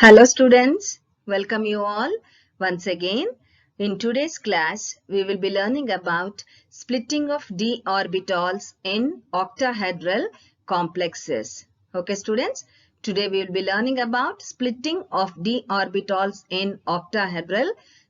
Hello students, welcome you all once again. In today's class, we will be learning about splitting of d orbitals in octahedral complexes. Okay students, today we will be learning about splitting of d orbitals in octahedral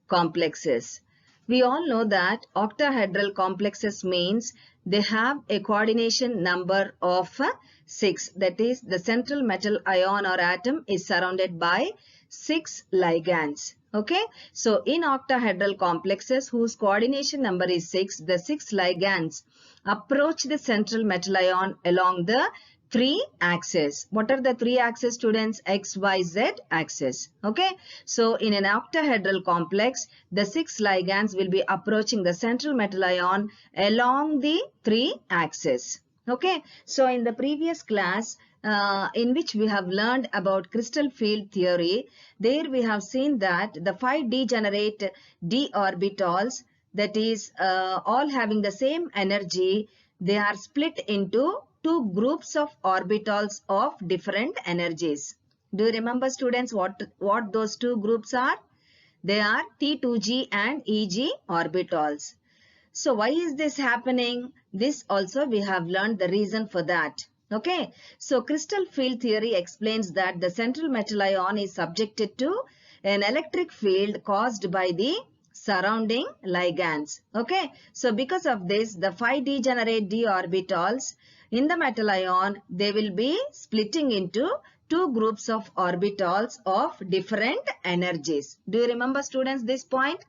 complexes. We all know that octahedral complexes means they have a coordination number of 6. That is, the central metal ion or atom is surrounded by 6 ligands. Okay. So, in octahedral complexes whose coordination number is 6, the 6 ligands approach the central metal ion along the 3 axes. What are the 3 axes, students? X, Y, Z axis. Okay. So, in an octahedral complex, the 6 ligands will be approaching the central metal ion along the 3 axes. Okay. So, in the previous class, in which we have learned about crystal field theory, there we have seen that the 5 degenerate d orbitals, that is all having the same energy, they are split into two groups of orbitals of different energies. Do you remember, students, what those two groups are? They are T2g and Eg orbitals. So why is this happening? This also we have learned the reason for that. Okay. So crystal field theory explains that the central metal ion is subjected to an electric field caused by the surrounding ligands. Okay. So because of this, the 5 degenerate d orbitals in the metal ion, they will be splitting into two groups of orbitals of different energies. Do you remember, students, this point?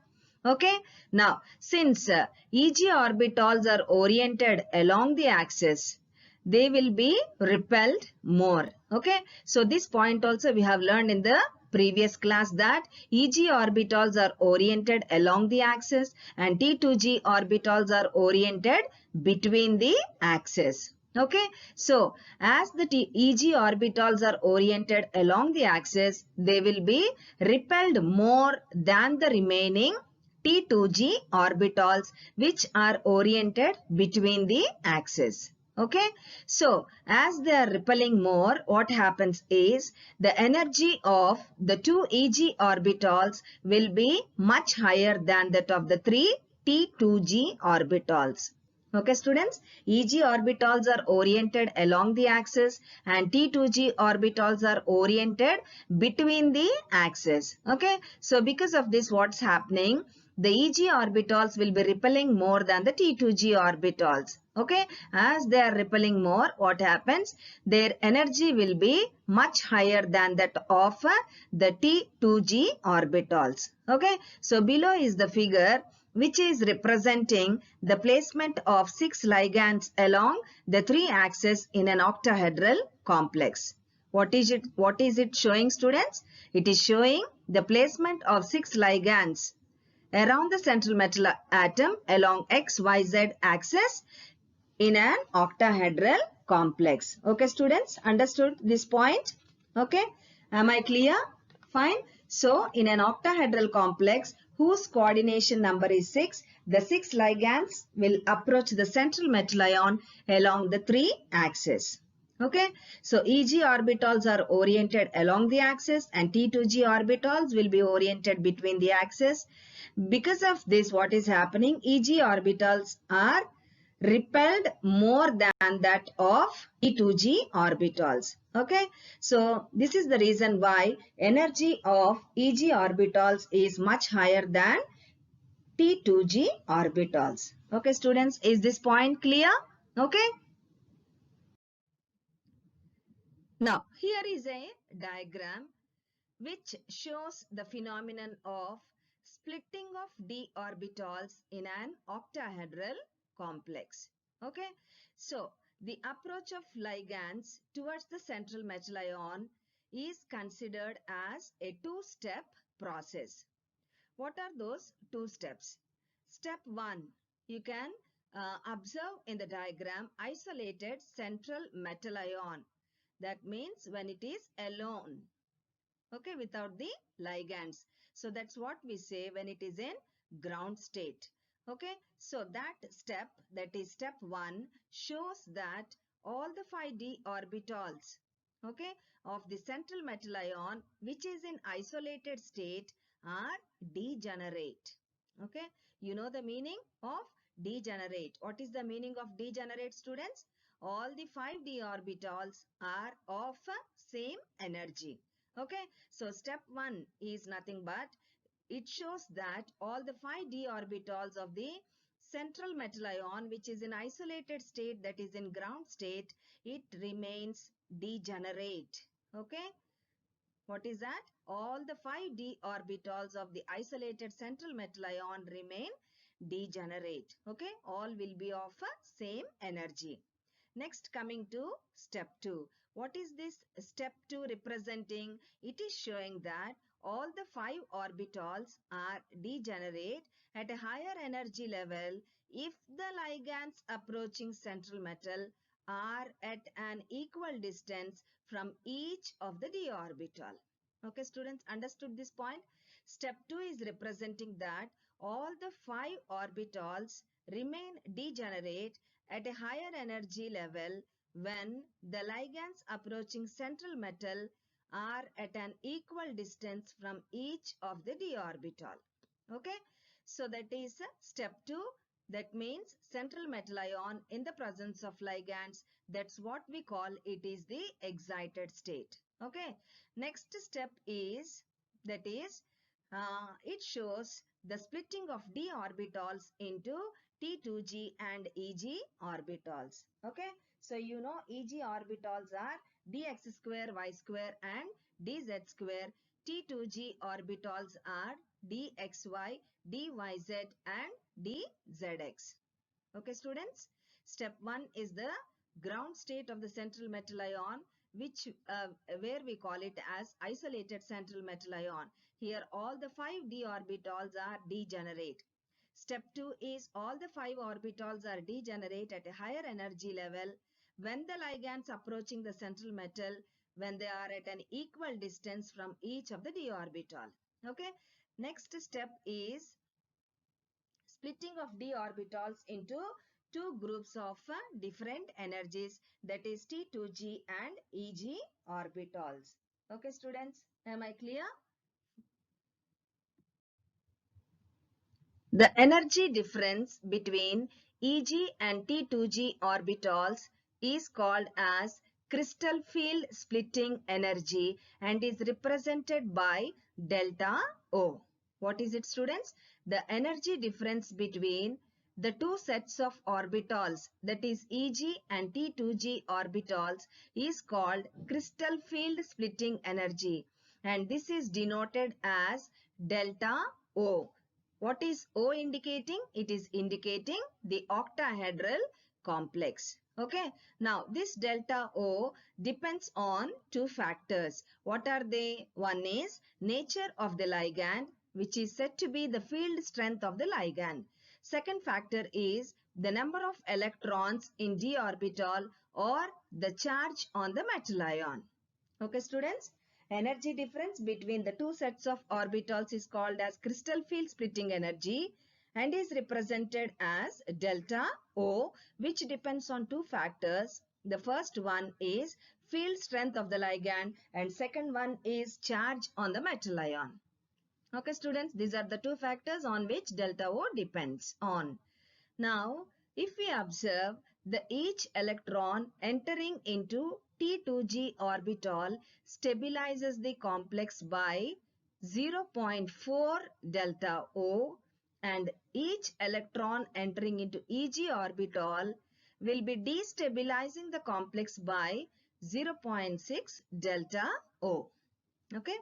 Okay. Now, since Eg orbitals are oriented along the axis, they will be repelled more. Okay. So, this point also we have learned in the previous class that Eg orbitals are oriented along the axis and T2g orbitals are oriented between the axis. Okay. So, as the Eg orbitals are oriented along the axis, they will be repelled more than the remaining T2g orbitals which are oriented between the axes. Okay. So, as they are repelling more, what happens is the energy of the two Eg orbitals will be much higher than that of the three T2g orbitals. Okay, students, Eg orbitals are oriented along the axis and T2g orbitals are oriented between the axes. Okay, so because of this, what's happening? The Eg orbitals will be repelling more than the T2g orbitals. Okay, as they are repelling more, what happens? Their energy will be much higher than that of the T2g orbitals. Okay, so below is the figure which is representing the placement of 6 ligands along the 3 axes in an octahedral complex. What is it showing, students? It is showing the placement of 6 ligands around the central metal atom along XYZ axis in an octahedral complex. Okay, students, understood this point? Okay, am I clear? Fine. So, in an octahedral complex whose coordination number is 6, the 6 ligands will approach the central metal ion along the 3 axes. Okay, so Eg orbitals are oriented along the axis and T2g orbitals will be oriented between the axes. Because of this, what is happening? Eg orbitals are repelled more than that of T2g orbitals. Okay, so this is the reason why energy of Eg orbitals is much higher than T2g orbitals. Okay, students, is this point clear? Okay. Now, here is a diagram which shows the phenomenon of splitting of d orbitals in an octahedral complex. Okay, so the approach of ligands towards the central metal ion is considered as a two-step process. What are those two steps? Step 1, you can observe in the diagram isolated central metal ion. That means when it is alone, okay, without the ligands. So that's what we say when it is in ground state. Okay, so that step, that is step 1, shows that all the 5d orbitals okay, of the central metal ion which is in isolated state are degenerate. Okay, you know the meaning of degenerate. What is the meaning of degenerate, students? All the 5d orbitals are of same energy. Okay, so step 1 is nothing but it shows that all the 5d orbitals of the central metal ion which is in isolated state, that is in ground state, it remains degenerate. Okay, what is that? All the 5d orbitals of the isolated central metal ion remain degenerate. Okay, all will be of same energy. Next, coming to step 2. What is this step 2 representing? It is showing that all the 5 orbitals are degenerate at a higher energy level if the ligands approaching central metal are at an equal distance from each of the d orbital. Okay, students, understood this point? Step 2 is representing that all the 5 orbitals remain degenerate at a higher energy level when the ligands approaching central metal are at an equal distance from each of the d orbital. Okay, so that is step 2. That means central metal ion in the presence of ligands, that's what we call it is the excited state. Okay, next step is, that is, it shows the splitting of d orbitals into T2g and Eg orbitals. Okay, so you know Eg orbitals are dx square y square and dz square. T2g orbitals are dxy, dyz and dzx. Okay, students, step 1 is the ground state of the central metal ion, which where we call it as isolated central metal ion. Here all the 5d orbitals are degenerate. Step 2 is all the 5 orbitals are degenerate at a higher energy level when the ligands approaching the central metal, when they are at an equal distance from each of the d orbital. Okay, next step is splitting of d orbitals into two groups of different energies, that is T2g and Eg orbitals. Okay, students, am I clear? The energy difference between Eg and T2g orbitals is called as crystal field splitting energy and is represented by delta O. What is it, students? The energy difference between the two sets of orbitals, that is Eg and T2g orbitals, is called crystal field splitting energy, and this is denoted as delta O. What is O indicating? It is indicating the octahedral complex. Okay. Now, this delta O depends on two factors. What are they? One is nature of the ligand, which is said to be the field strength of the ligand. Second factor is the number of electrons in d orbital or the charge on the metal ion. Okay, students, energy difference between the two sets of orbitals is called as crystal field splitting energy and is represented as delta O, which depends on two factors. The first one is field strength of the ligand and second one is charge on the metal ion. Okay, students, these are the two factors on which delta O depends on. Now, if we observe the each electron entering into T2g orbital stabilizes the complex by 0.4 delta O, and each electron entering into Eg orbital will be destabilizing the complex by 0.6 delta O. Okay.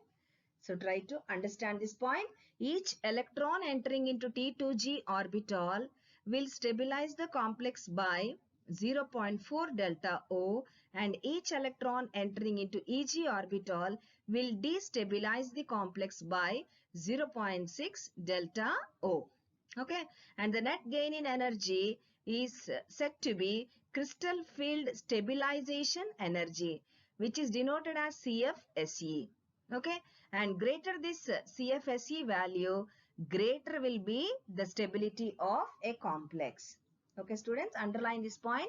So try to understand this point. Each electron entering into T2g orbital will stabilize the complex by 0.4 delta O, and each electron entering into Eg orbital will destabilize the complex by 0.6 delta O. Okay, and the net gain in energy is said to be crystal field stabilization energy, which is denoted as CFSE. Okay, and greater this CFSE value, greater will be the stability of a complex. Okay, students, underline this point.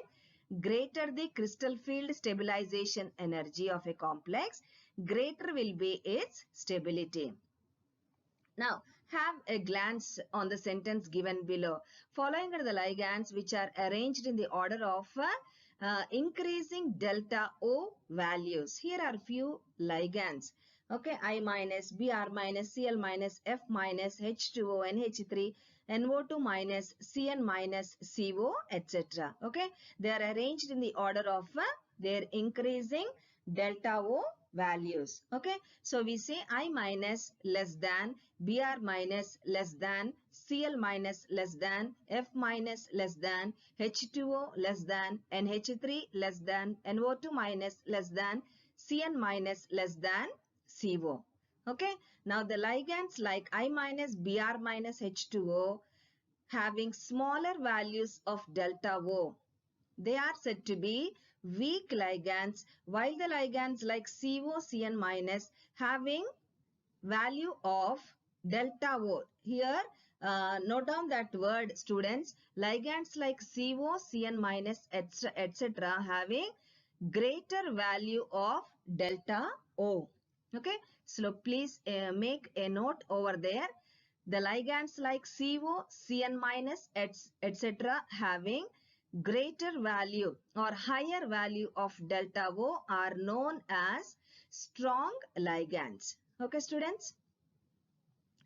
greater the crystal field stabilization energy of a complex, greater will be its stability. Now, have a glance on the sentence given below. Following are the ligands which are arranged in the order of increasing delta O values. Here are few ligands. Okay, I minus, Br minus, Cl minus, F minus, H2O, NH3, NO2 minus, Cn minus, CO, etc. Okay, they are arranged in the order of their increasing delta O values. Okay, so we say I minus less than, Br minus less than, Cl minus less than, F minus less than, H2O less than, NH3 less than, NO2 minus less than, Cn minus less than, CO. Okay, now the ligands like I minus, Br minus, H2O having smaller values of delta O, they are said to be weak ligands, while the ligands like CO, Cn minus having value of delta O. Here, note down that word, students. Ligands like CO, Cn minus, etc. having greater value of delta O. Okay, so please make a note over there. The ligands like CO, Cn minus, etc. having greater value or higher value of delta O are known as strong ligands. Okay, students?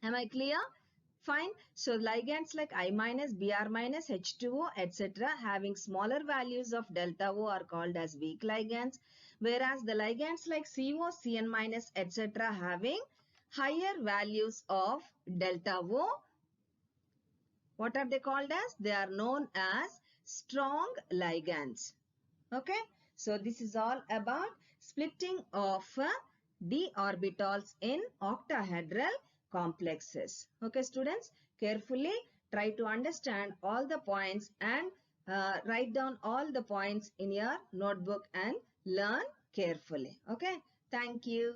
Am I clear? Fine. So, ligands like I minus, Br minus, H2O, etc. having smaller values of delta O are called as weak ligands, whereas the ligands like CO, Cn minus, etc. having higher values of delta O, what are they called as? They are known as strong ligands. Okay, so this is all about splitting of d orbitals in octahedral complexes. Okay, students, carefully try to understand all the points and write down all the points in your notebook and learn carefully. Okay, thank you.